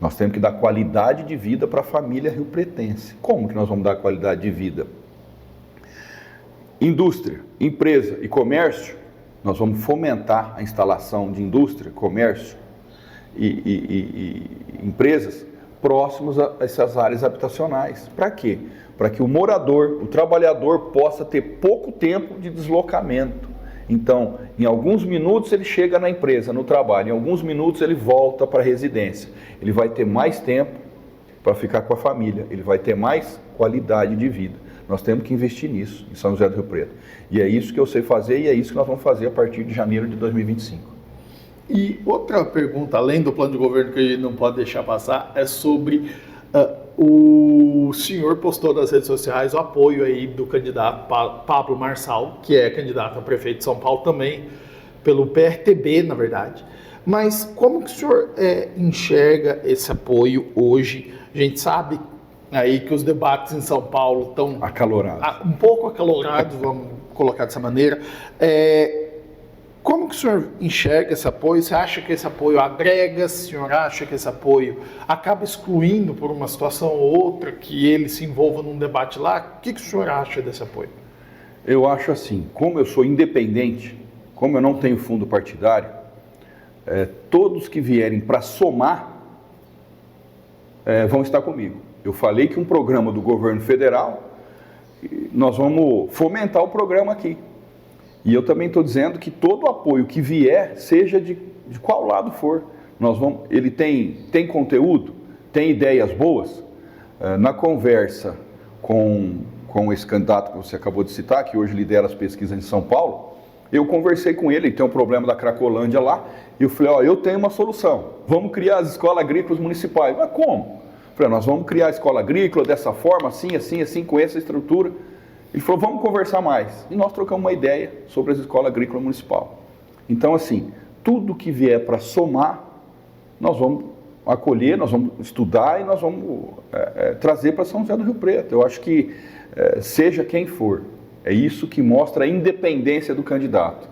Nós temos que dar qualidade de vida para a família riopretense. Como que nós vamos dar qualidade de vida? Indústria, empresa e comércio, nós vamos fomentar a instalação de indústria, comércio e empresas próximos a essas áreas habitacionais. Para quê? Para que o morador, o trabalhador possa ter pouco tempo de deslocamento. Então, em alguns minutos ele chega na empresa, no trabalho, em alguns minutos ele volta para a residência. Ele vai ter mais tempo para ficar com a família, ele vai ter mais qualidade de vida. Nós temos que investir nisso, em São José do Rio Preto. E é isso que eu sei fazer e é isso que nós vamos fazer a partir de janeiro de 2025. E outra pergunta, além do plano de governo que a gente não pode deixar passar, é sobre o senhor postou nas redes sociais o apoio aí do candidato Pablo Marçal, que é candidato a prefeito de São Paulo também, pelo PRTB, na verdade. Mas como que o senhor enxerga esse apoio hoje? A gente sabe aí que os debates em São Paulo estão acalorados, um pouco acalorados, vamos colocar dessa maneira. Como que o senhor enxerga esse apoio? Você acha que esse apoio agrega? O senhor acha que esse apoio acaba excluindo por uma situação ou outra que ele se envolva num debate lá? O que o senhor acha desse apoio? Eu acho assim, como eu sou independente, como eu não tenho fundo partidário, todos que vierem para somar vão estar comigo. Eu falei que um programa do governo federal, nós vamos fomentar o programa aqui. E eu também estou dizendo que todo apoio que vier, seja de qual lado for, ele tem conteúdo, tem ideias boas. Na conversa com esse candidato que você acabou de citar, que hoje lidera as pesquisas em São Paulo, eu conversei com ele tem um problema da Cracolândia lá, e eu falei, eu tenho uma solução, vamos criar as escolas agrícolas municipais. Mas como? Eu falei, nós vamos criar a escola agrícola dessa forma, assim, assim, assim, com essa estrutura. Ele falou, vamos conversar mais. E nós trocamos uma ideia sobre as escolas agrícolas municipais. Então, assim, tudo que vier para somar, nós vamos acolher, nós vamos estudar e nós vamos trazer para São José do Rio Preto. Eu acho que, seja quem for, é isso que mostra a independência do candidato.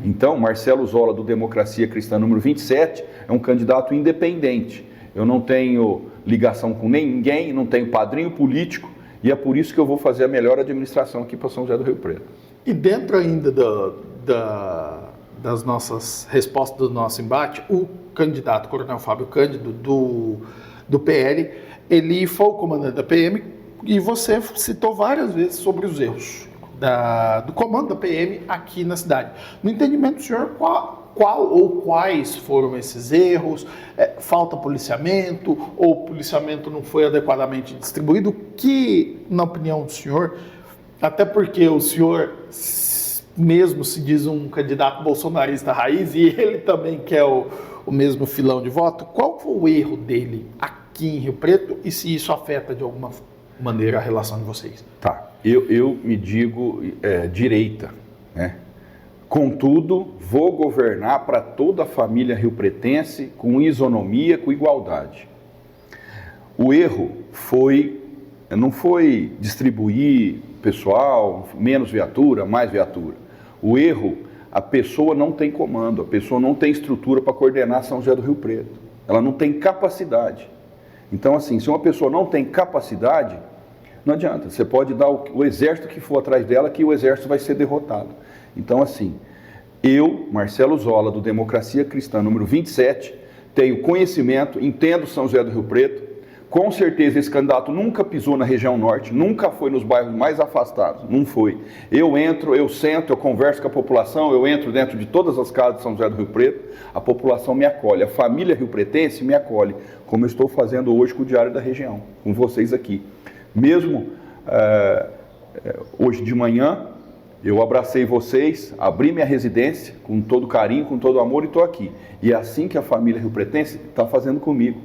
Então, Marcelo Zola, do Democracia Cristã número 27, é um candidato independente. Eu não tenho ligação com ninguém, não tenho padrinho político, e é por isso que eu vou fazer a melhor administração aqui para São José do Rio Preto. E dentro ainda das nossas respostas do nosso embate, o candidato Coronel Fábio Cândido, do PL, ele foi o comandante da PM, e você citou várias vezes sobre os erros do comando da PM aqui na cidade. No entendimento do senhor, qual ou quais foram esses erros? Falta policiamento, ou o policiamento não foi adequadamente distribuído? Que, na opinião do senhor, até porque o senhor mesmo se diz um candidato bolsonarista raiz e ele também quer o mesmo filão de voto, qual foi o erro dele aqui em Rio Preto e se isso afeta de alguma maneira a relação de vocês? Tá, eu me digo direita, né? Contudo, vou governar para toda a família riopretense com isonomia, com igualdade. O erro não foi distribuir pessoal, menos viatura, mais viatura. O erro, a pessoa não tem comando, a pessoa não tem estrutura para coordenar São José do Rio Preto. Ela não tem capacidade. Então, assim, se uma pessoa não tem capacidade, não adianta. Você pode dar o exército que for atrás dela, que o exército vai ser derrotado. Então, assim, eu, Marcelo Zola, do Democracia Cristã, número 27, tenho conhecimento, entendo São José do Rio Preto. Com certeza esse candidato nunca pisou na região norte, nunca foi nos bairros mais afastados, não foi. Eu entro, eu sento, eu converso com a população, eu entro dentro de todas as casas de São José do Rio Preto, a população me acolhe, a família riopretense me acolhe, como eu estou fazendo hoje com o Diário da Região, com vocês aqui. Mesmo hoje de manhã, eu abracei vocês, abri minha residência com todo carinho, com todo amor e estou aqui. E é assim que a família riopretense está fazendo comigo.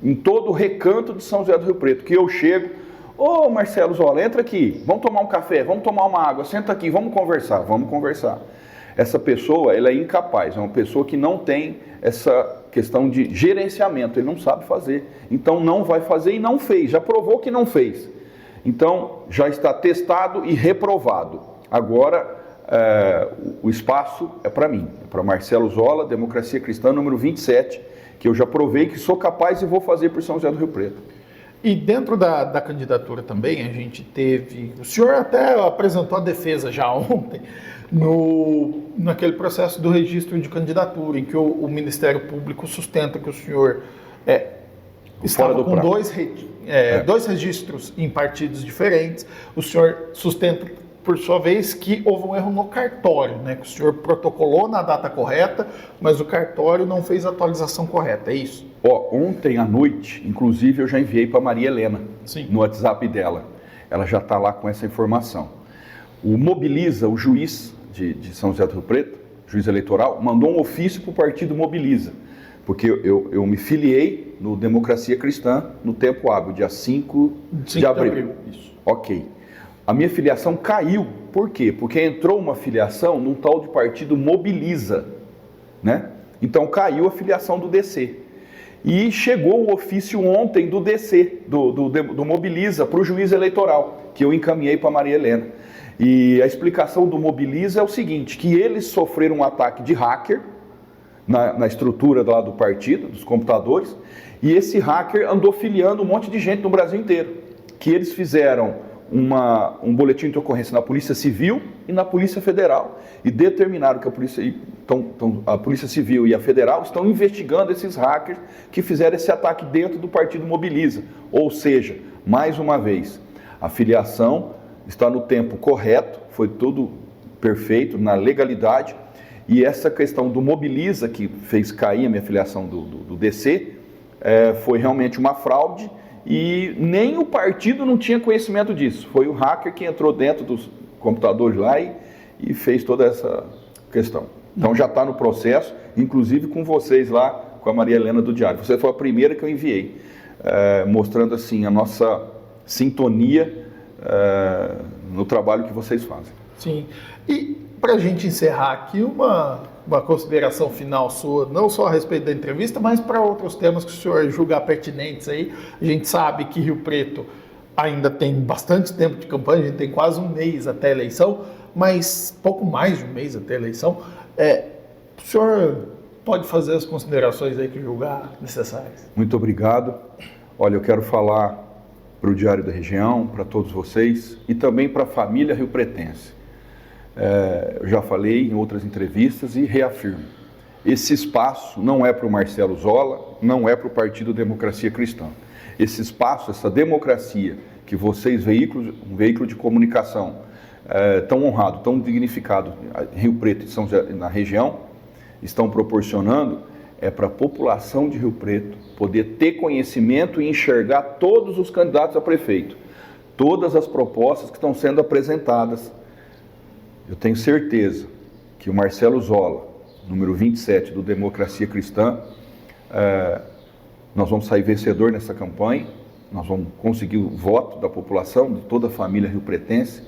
Em todo o recanto de São José do Rio Preto, que eu chego, ô Marcelo Zola, entra aqui, vamos tomar um café, vamos tomar uma água, senta aqui, vamos conversar. Essa pessoa, ela é incapaz, é uma pessoa que não tem essa questão de gerenciamento, ele não sabe fazer, então não vai fazer e não fez, já provou que não fez. Então, já está testado e reprovado. Agora, o espaço é para mim, é para Marcelo Zola, Democracia Cristã, número 27, que eu já provei que sou capaz e vou fazer por São José do Rio Preto. E dentro da candidatura também, a gente teve... O senhor até apresentou a defesa já ontem, naquele processo do registro de candidatura, em que o Ministério Público sustenta que o senhor estava com dois registros em partidos diferentes. O senhor sustenta, por sua vez, que houve um erro no cartório, né? Que o senhor protocolou na data correta, mas o cartório não fez a atualização correta, é isso? Ontem à noite, inclusive, eu já enviei para Maria Helena, Sim, no WhatsApp dela. ela já está lá com essa informação. O Mobiliza, o juiz de São José do Rio Preto, juiz eleitoral, mandou um ofício para o partido Mobiliza, porque eu me filiei no Democracia Cristã no tempo hábil, dia 5 de abril. Isso. Ok. A minha filiação caiu. Por quê? Porque entrou uma filiação num tal de partido Mobiliza, né? Então caiu a filiação do DC. E chegou o ofício ontem do DC, do Mobiliza, para o juiz eleitoral, que eu encaminhei para a Maria Helena. E a explicação do Mobiliza é o seguinte, que eles sofreram um ataque de hacker na estrutura lá do partido, dos computadores, e esse hacker andou filiando um monte de gente no Brasil inteiro, que eles fizeram um boletim de ocorrência na Polícia Civil e na Polícia Federal, e determinaram que a Polícia Civil e a Federal estão investigando esses hackers que fizeram esse ataque dentro do partido Mobiliza. Ou seja, mais uma vez, a filiação está no tempo correto, foi tudo perfeito, na legalidade, e essa questão do Mobiliza, que fez cair a minha filiação do DC, foi realmente uma fraude, e nem o partido não tinha conhecimento disso. Foi o hacker que entrou dentro dos computadores lá e fez toda essa questão. Então já está no processo, inclusive com vocês lá, com a Maria Helena do Diário. Você foi a primeira que eu enviei, mostrando assim a nossa sintonia no trabalho que vocês fazem. Sim. E para a gente encerrar aqui, uma consideração final sua, não só a respeito da entrevista, mas para outros temas que o senhor julgar pertinentes aí. A gente sabe que Rio Preto ainda tem bastante tempo de campanha, a gente tem quase um mês até a eleição, mas pouco mais de um mês até a eleição. O senhor pode fazer as considerações aí que julgar necessárias. Muito obrigado. Olha, eu quero falar para o Diário da Região, para todos vocês e também para a família riopretense. Eu já falei em outras entrevistas e reafirmo. Esse espaço não é para o Marcelo Zola, não é para o Partido Democracia Cristã. Esse espaço, essa democracia que vocês, um veículo de comunicação tão honrado, tão dignificado, Rio Preto e São José, na região, estão proporcionando, é para a população de Rio Preto poder ter conhecimento e enxergar todos os candidatos a prefeito, todas as propostas que estão sendo apresentadas. Eu tenho certeza que o Marcelo Zola, número 27 do Democracia Cristã, nós vamos sair vencedor nessa campanha, nós vamos conseguir o voto da população, de toda a família riopretense.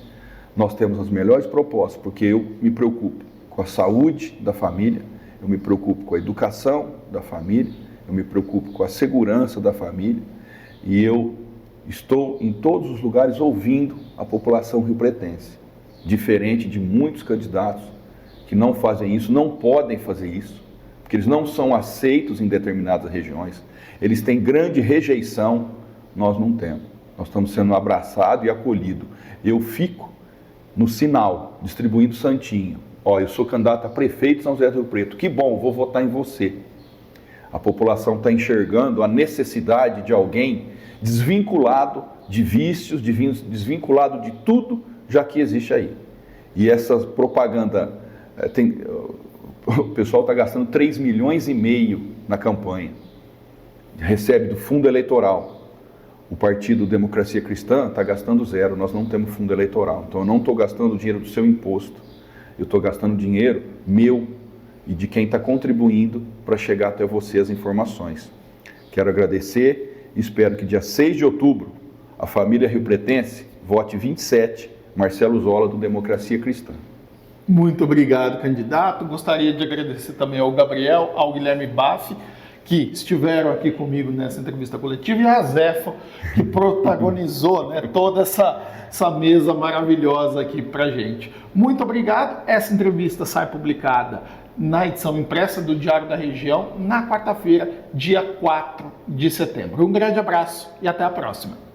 Nós temos as melhores propostas, porque eu me preocupo com a saúde da família, eu me preocupo com a educação da família, eu me preocupo com a segurança da família, e eu estou em todos os lugares ouvindo a população riopretense. Diferente de muitos candidatos que não fazem isso, não podem fazer isso, porque eles não são aceitos em determinadas regiões, eles têm grande rejeição, nós não temos. Nós estamos sendo abraçados e acolhidos. Eu fico no sinal, distribuindo santinho. Eu sou candidato a prefeito de São José do Rio Preto, que bom, vou votar em você. A população está enxergando a necessidade de alguém desvinculado de vícios, desvinculado de tudo, já que existe aí. E essa propaganda, o pessoal está gastando 3,5 milhões na campanha, recebe do fundo eleitoral. O Partido Democracia Cristã está gastando zero, nós não temos fundo eleitoral, então eu não estou gastando o dinheiro do seu imposto, eu estou gastando dinheiro meu e de quem está contribuindo para chegar até você as informações. Quero agradecer e espero que dia 6 de outubro a família riopretense vote 27, Marcelo Zola, do Democracia Cristã. Muito obrigado, candidato. Gostaria de agradecer também ao Gabriel, ao Guilherme Baff, que estiveram aqui comigo nessa entrevista coletiva, e a Zefa, que protagonizou toda essa mesa maravilhosa aqui pra gente. Muito obrigado. Essa entrevista sai publicada na edição impressa do Diário da Região na quarta-feira, dia 4 de setembro. Um grande abraço e até a próxima.